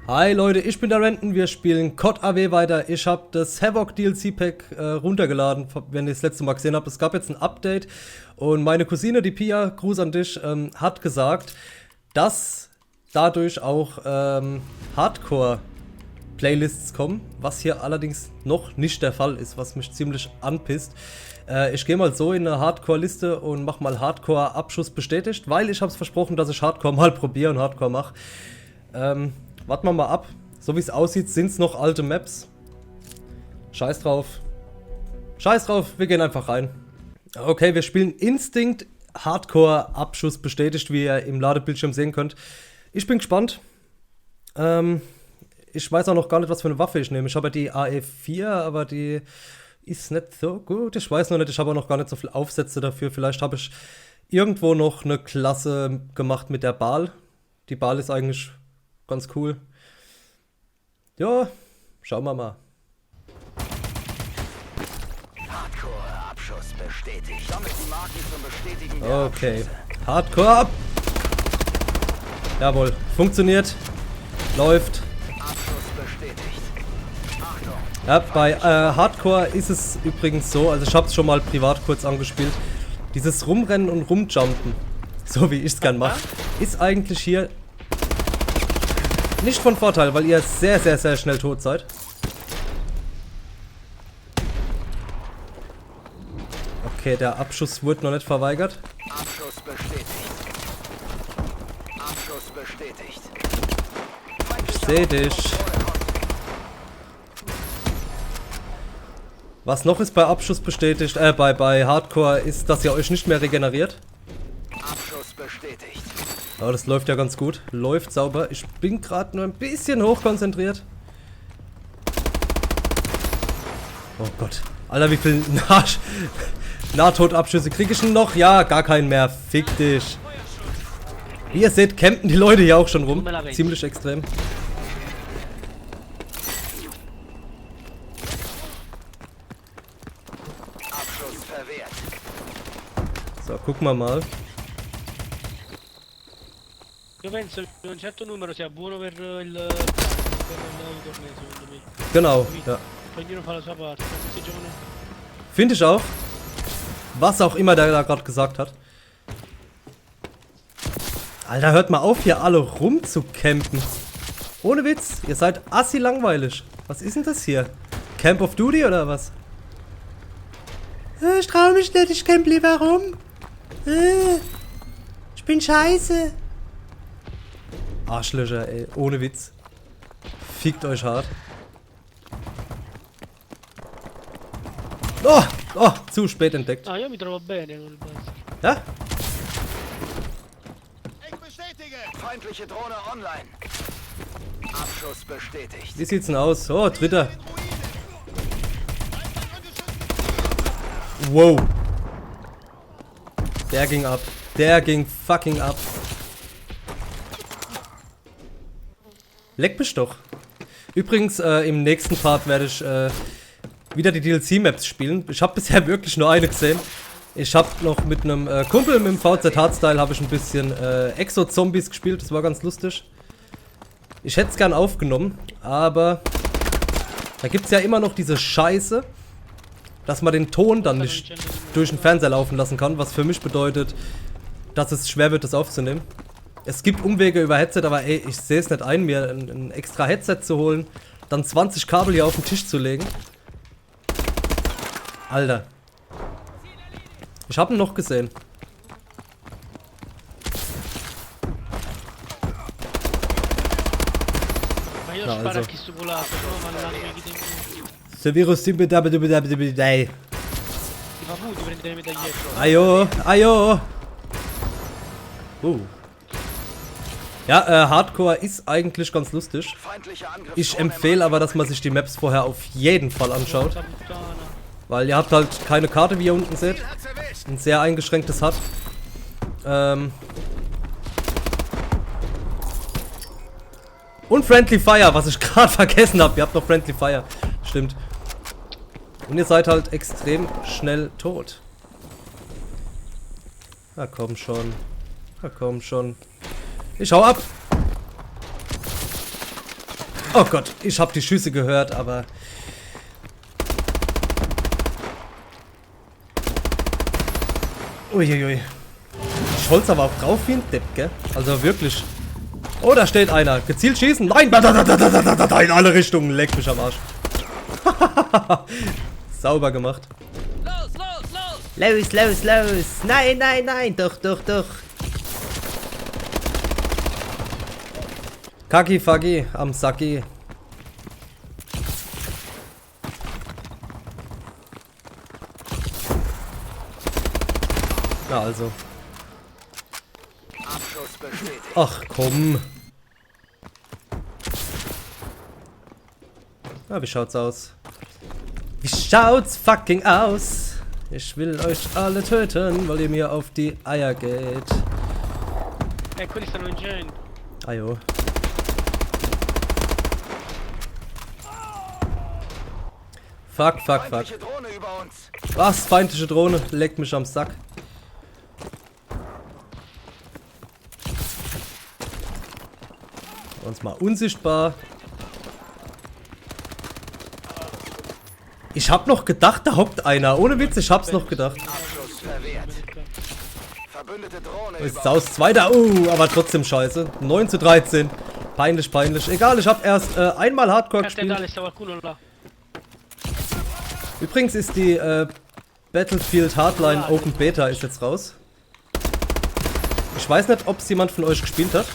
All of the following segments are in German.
Hi Leute, ich bin der Renton, wir spielen COD AW weiter. Ich habe das Havoc DLC Pack runtergeladen, wenn ihr das letzte Mal gesehen habt. Es gab jetzt ein Update und meine Cousine, die Pia, Gruß an dich, hat gesagt, dass dadurch auch Hardcore-Playlists kommen, was hier allerdings noch nicht der Fall ist, was mich ziemlich anpisst. Ich gehe mal so in eine Hardcore-Liste und mache mal Hardcore-Abschuss bestätigt, weil ich habe es versprochen, dass ich Hardcore mal probiere und Hardcore mache. Warten wir mal ab. So wie es aussieht, sind es noch alte Maps. Scheiß drauf. Scheiß drauf, wir gehen einfach rein. Okay, wir spielen Instinct Hardcore Abschuss bestätigt, wie ihr im Ladebildschirm sehen könnt. Ich bin gespannt. Ich weiß auch noch gar nicht, was für eine Waffe ich nehme. Ich habe ja die AE4, aber die ist nicht so gut. Ich weiß noch nicht, ich habe auch noch gar nicht so viele Aufsätze dafür. Vielleicht habe ich irgendwo noch eine Klasse gemacht mit der Bal. Die Bal ist eigentlich ganz cool. Ja, schauen wir mal. Hardcore-Abschuss bestätigt. Sammelt die Marken zum Bestätigen der Okay, Abschüsse. Hardcore ab. Jawohl, funktioniert. Läuft. Abschuss bestätigt. Achtung. Ja, bei Hardcore ist es übrigens so, also ich habe es schon mal privat kurz angespielt. Dieses Rumrennen und Rumjumpen, so wie ich es gern mache, ist eigentlich hier nicht von Vorteil, weil ihr sehr, sehr, sehr schnell tot seid. Okay, der Abschuss wurde noch nicht verweigert. Abschuss bestätigt. Abschuss bestätigt. Ich sehe dich. Was noch ist bei Abschuss bestätigt, bei Hardcore, ist, dass ihr euch nicht mehr regeneriert. Abschuss bestätigt. Aber das läuft ja ganz gut. Läuft sauber. Ich bin gerade nur ein bisschen hochkonzentriert. Oh Gott. Alter, wie viel Nahtotabschüsse kriege ich denn noch? Ja, gar keinen mehr. Fick dich. Wie ihr seht, campen die Leute hier auch schon rum. Ziemlich extrem. Abschuss verwehrt. So, gucken wir mal. Io penso che un certo numero sia buono per il torneo, secondo me. Genau, ja. Ognuno fa la sua parte, questi giocano. Finde ich auch. Was auch immer der da gerade gesagt hat. Alter, hört mal auf, hier alle rumzucampen. Ohne Witz, ihr seid assi langweilig. Was ist denn das hier? Camp of Duty oder was? Ich trau mich nicht, ich camp lieber rum. Ich bin scheiße. Arschlöcher, ey, ohne Witz. Fickt euch hart. Oh, oh, zu spät entdeckt. Ah, io mi trovo bene con il buzzer. Ja? Ich bestätige. Feindliche Drohne online. Abschuss bestätigt. Wie sieht's denn aus? Oh, dritter. Wow. Der ging ab. Der ging fucking ab. Leck mich doch. Übrigens, im nächsten Part werde ich wieder die DLC-Maps spielen. Ich habe bisher wirklich nur eine gesehen. Ich habe noch mit einem Kumpel mit dem VZ Hardstyle habe ich ein bisschen Exo-Zombies gespielt. Das war ganz lustig. Ich hätte es gern aufgenommen, aber da gibt es ja immer noch diese Scheiße, dass man den Ton dann nicht durch den Fernseher laufen lassen kann, was für mich bedeutet, dass es schwer wird, das aufzunehmen. Es gibt Umwege über Headset, aber ey, ich sehe es nicht ein, mir ein extra Headset zu holen, dann 20 Kabel hier auf den Tisch zu legen. Alter. Ich habe ihn noch gesehen. Ma io No, sparo also. a chi stupolato, però mandando chi tempo. The Virus Ti fa pu, ti prende le medagliette. Ajo, ajo. Ja, Hardcore ist eigentlich ganz lustig. Feindliche Angriff. Ich empfehle aber, dass man sich die Maps vorher auf jeden Fall anschaut. Porca puttana. Weil ihr habt halt keine Karte, wie ihr unten seht. Ein sehr eingeschränktes HUD. Und Friendly Fire, was ich gerade vergessen habe. Ihr habt noch Friendly Fire. Stimmt. Und ihr seid halt extrem schnell tot. Na komm schon. Na komm schon. Ich hau ab. Oh Gott, ich habe die Schüsse gehört, aber... Uiuiui. Ich hol's aber auch drauf wie ein Depp, gell? Also wirklich. Oh, da steht einer. Gezielt schießen. Nein! In alle Richtungen. Leck mich am Arsch. Sauber gemacht. Los, los, los. Nein, nein, nein. Doch, doch, doch. Kaki Fagi am Saki. Na also. Abschuss bestätigt. Ach komm. Na, wie schaut's aus? Wie schaut's fucking aus? Ich will euch alle töten, weil ihr mir auf die Eier geht. Quelli stanno in gen. Ajo. Fuck, fuck, fuck. Feindliche Drohne über uns. Was? Feindliche Drohne? Leckt mich am Sack. Uns mal unsichtbar. Ich hab noch gedacht, da hockt einer. Ohne Witz, ich hab's noch gedacht. Abschuss verwehrt. Verbündete Drohne Ist über Saus zweiter. Aber trotzdem scheiße. 9:13. Peinlich, peinlich. Egal, ich hab erst einmal Hardcore gespielt. Stava qualcuno là. Übrigens ist die Battlefield Hardline Open Beta ist jetzt raus. Ich weiß nicht, ob es jemand von euch gespielt hat.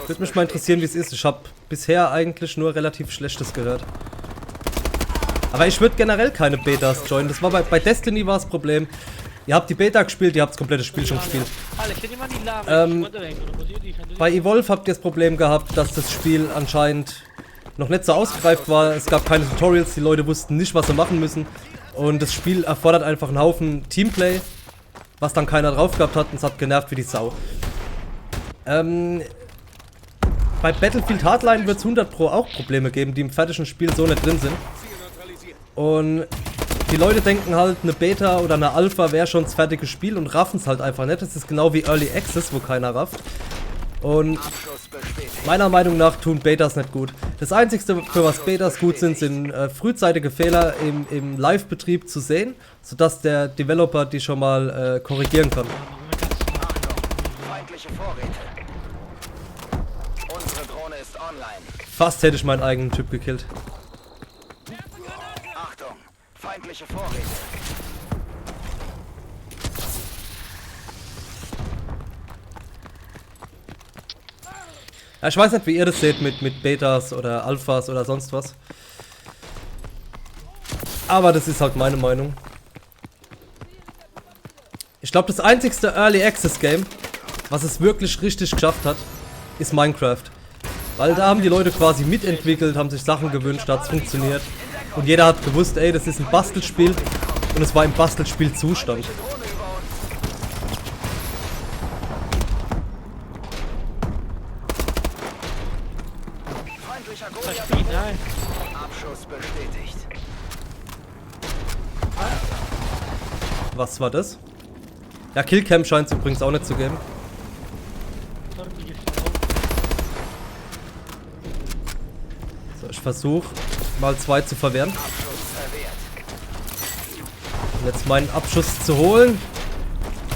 Würde mich mal interessieren, wie es ist. Ich habe bisher eigentlich nur relativ Schlechtes gehört. Aber ich würde generell keine Betas joinen. Das war bei Destiny war das Problem. Ihr habt die Beta gespielt, ihr habt das komplette Spiel schon gespielt. Bei Evolve habt ihr das Problem gehabt, dass das Spiel anscheinend noch nicht so ausgereift war. Es gab keine Tutorials, die Leute wussten nicht, was sie machen müssen. Und das Spiel erfordert einfach einen Haufen Teamplay, was dann keiner drauf gehabt hat, und es hat genervt wie die Sau. Bei Battlefield Hardline wird es 100 Pro auch Probleme geben, die im fertigen Spiel so nicht drin sind. Und die Leute denken halt, eine Beta oder eine Alpha wäre schon das fertige Spiel und raffen es halt einfach nicht. Das ist genau wie Early Access, wo keiner rafft. Und meiner Meinung nach tun Betas nicht gut. Das Einzige, für was Betas gut sind, sind frühzeitige Fehler im Live-Betrieb zu sehen, sodass der Developer die schon mal korrigieren kann. Achtung, feindliche Vorräte. Unsere Drohne ist online. Fast hätte ich meinen eigenen Typ gekillt. Achtung, feindliche Vorräte. Ja, ich weiß nicht, wie ihr das seht mit Betas oder Alphas oder sonst was. Aber das ist halt meine Meinung. Ich glaube, das einzigste Early Access Game, was es wirklich richtig geschafft hat, ist Minecraft. Weil da haben die Leute quasi mitentwickelt, haben sich Sachen gewünscht, da hat es funktioniert. Und jeder hat gewusst, ey, das ist ein Bastelspiel. Und es war im Bastelspiel-Zustand. Feindlicher Spina, Goliath. Abschuss bestätigt. Was war das? Ja, Killcam scheint es übrigens auch nicht zu geben. So, ich versuche mal 2 zu verwehren. Abschuss verwehrt. Und jetzt meinen Abschuss zu holen.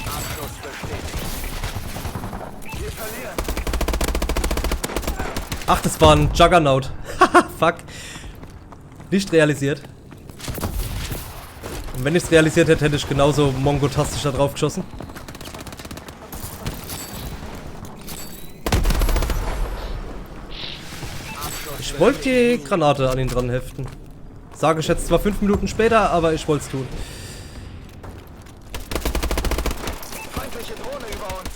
Abschuss bestätigt. Wir verlieren. Ach, das war ein Juggernaut. Haha, fuck. Nicht realisiert. Und wenn ich es realisiert hätte, hätte ich genauso mongotastisch da drauf geschossen. Ich wollte die Granate an ihn dran heften. Sage ich jetzt zwar 5 Minuten später, aber ich wollte es tun. Feindliche Drohne über uns.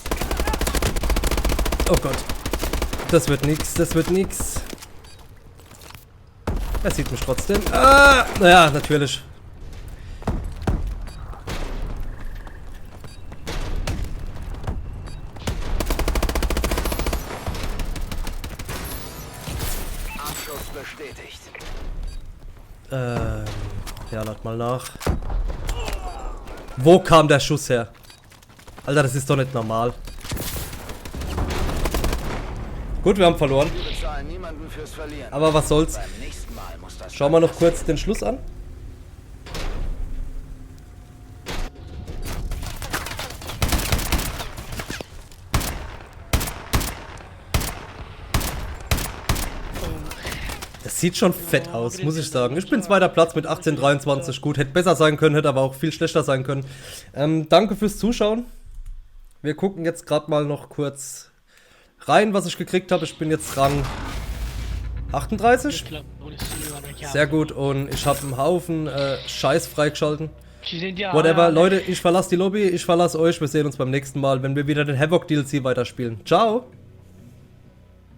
Oh Gott. Das wird nix, das wird nix. Er sieht mich trotzdem. Ah, naja, natürlich. Abschuss bestätigt. Ja, lad mal nach. Wo kam der Schuss her? Alter, das ist doch nicht normal. Gut, wir haben verloren. Wir bezahlen niemanden fürs Verlieren. Aber was soll's. Beim nächsten Mal muss das Schauen wir noch kurz den Schluss an. Das sieht schon fett aus, muss ich sagen. Ich bin zweiter Platz mit 18:23. Gut, hätte besser sein können, hätte aber auch viel schlechter sein können. Danke fürs Zuschauen. Wir gucken jetzt gerade mal noch kurz rein, was ich gekriegt habe. Ich bin jetzt Rang 38. Sehr gut, und ich habe einen Haufen Scheiß freigeschalten. Whatever, Leute, ich verlasse die Lobby, ich verlasse euch. Wir sehen uns beim nächsten Mal, wenn wir wieder den Havoc DLC weiterspielen. Ciao!